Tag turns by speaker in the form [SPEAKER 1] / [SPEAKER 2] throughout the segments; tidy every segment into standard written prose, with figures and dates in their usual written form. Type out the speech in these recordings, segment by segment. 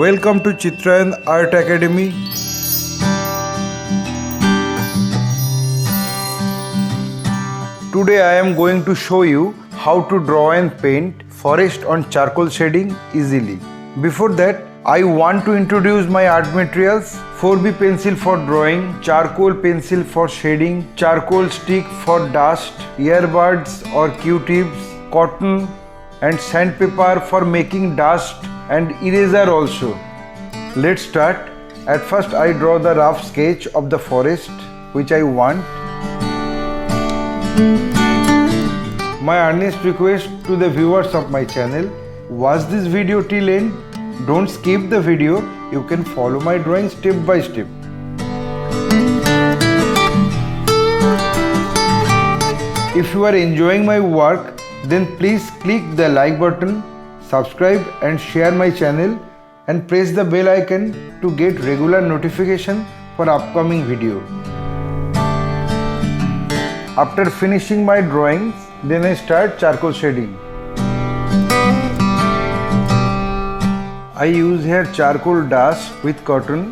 [SPEAKER 1] Welcome to Chitrayan Art Academy. Today I am going to show you how to draw and paint forest on charcoal shading easily. Before that, I want to introduce my art materials: 4B pencil for drawing, charcoal pencil for shading, charcoal stick for dust, earbuds or Q-tips, cotton and sandpaper for making dust, and eraser also. Let's start. At first I draw the rough sketch of the forest which I want. My earnest request to the viewers of my channel: watch this video till end. Don't skip the video. You can follow my drawing step by step. If you are enjoying my work, then please click the like button, subscribe and share my channel, and press the bell icon to get regular notification for upcoming video. After finishing my drawings, then I start charcoal shading. I use here charcoal dust with cotton.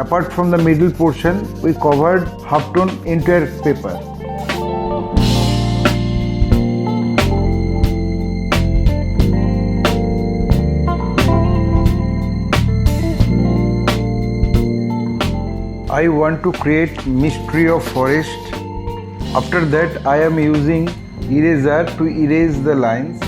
[SPEAKER 1] Apart from the middle portion, we covered half-tone entire paper. I want to create mystery of forest. After that, I am using eraser to erase the lines.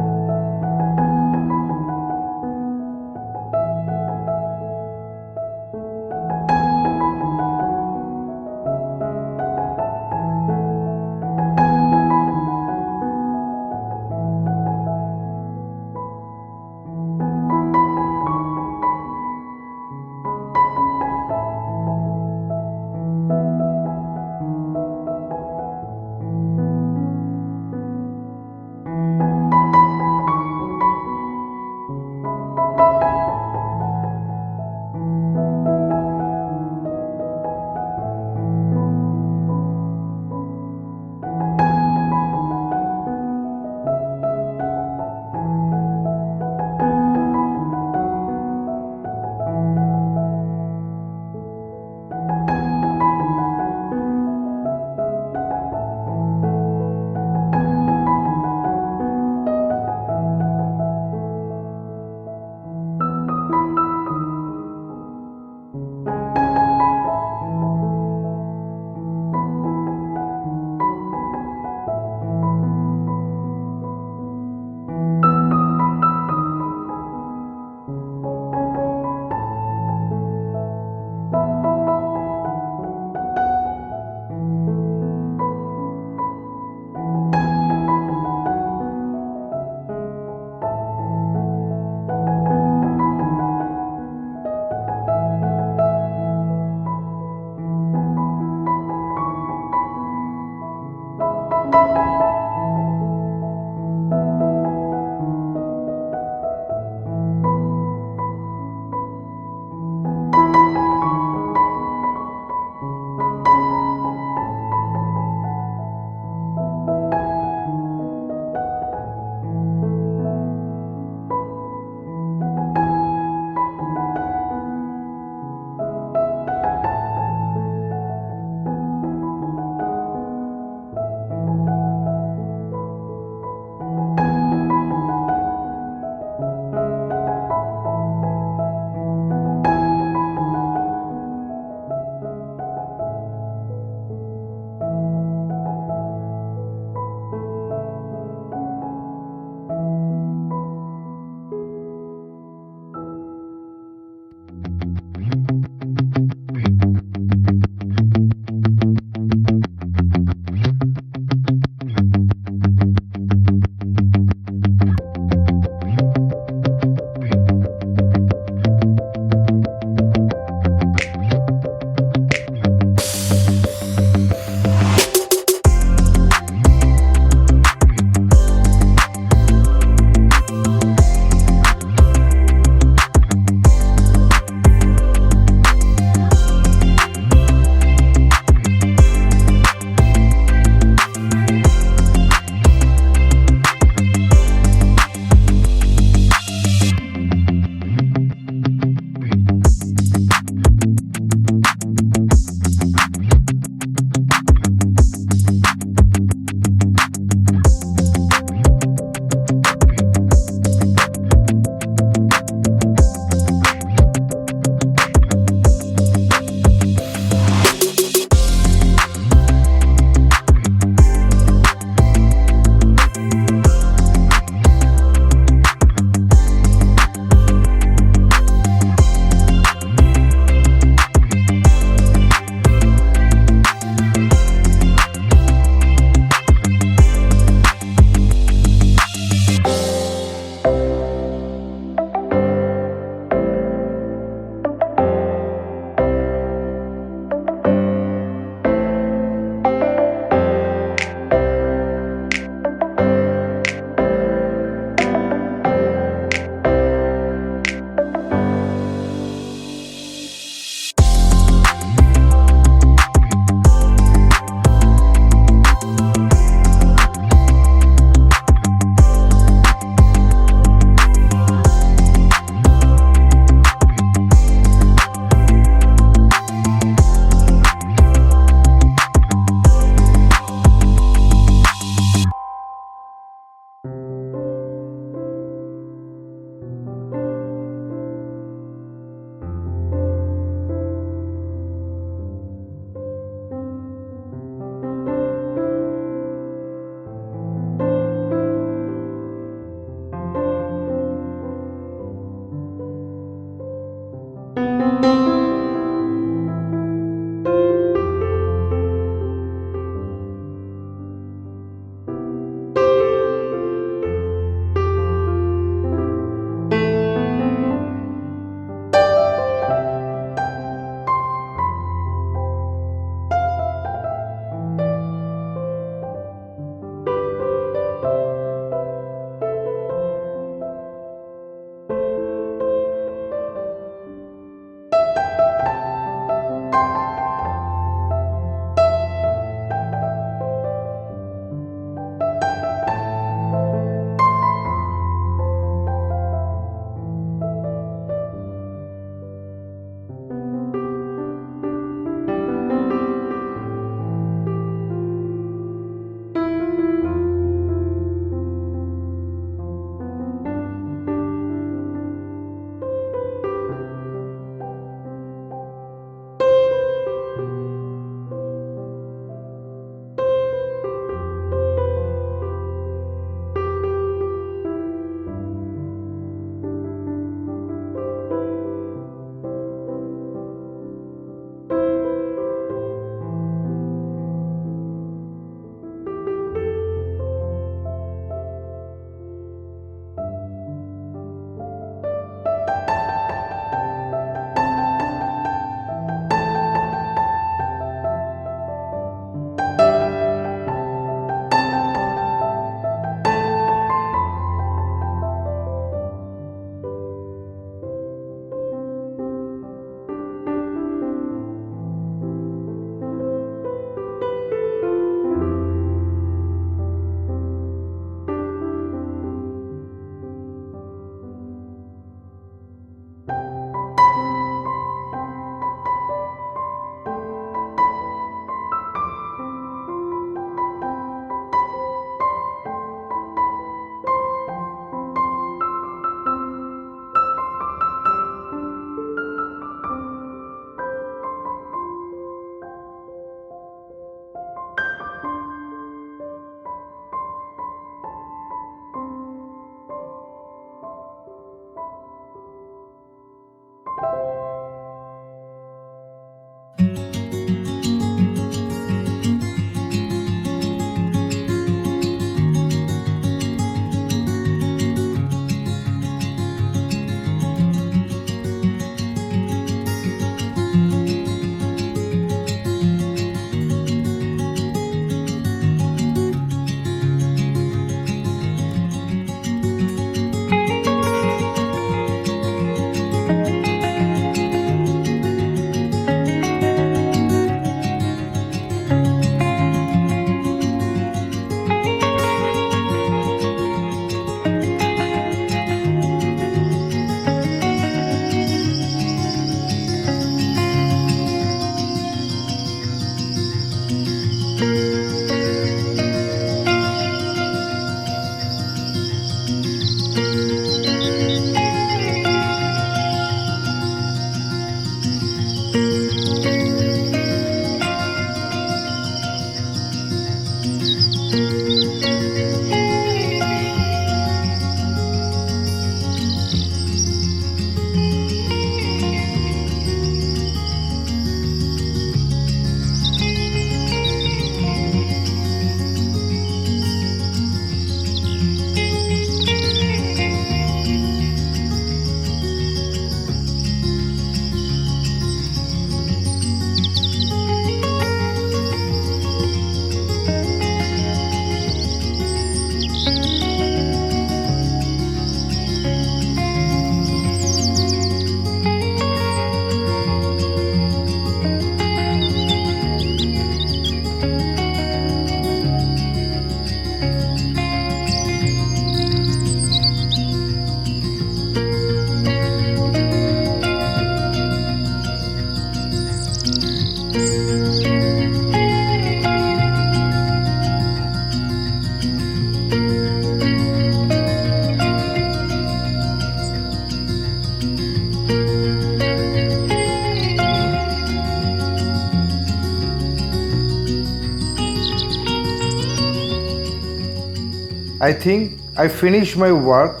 [SPEAKER 1] I think I finished my work.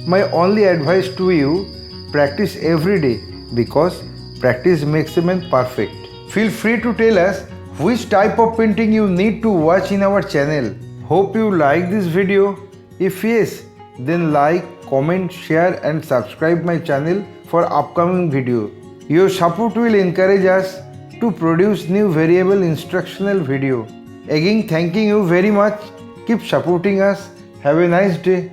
[SPEAKER 1] My only advice to you, practice every day because practice makes a man perfect. Feel free to tell us which type of painting you need to watch in our channel. Hope you like this video. If yes, then like, comment, share and subscribe my channel for upcoming video. Your support will encourage us to produce new variable instructional video. Again, thanking you very much. Keep supporting us. Have a nice day.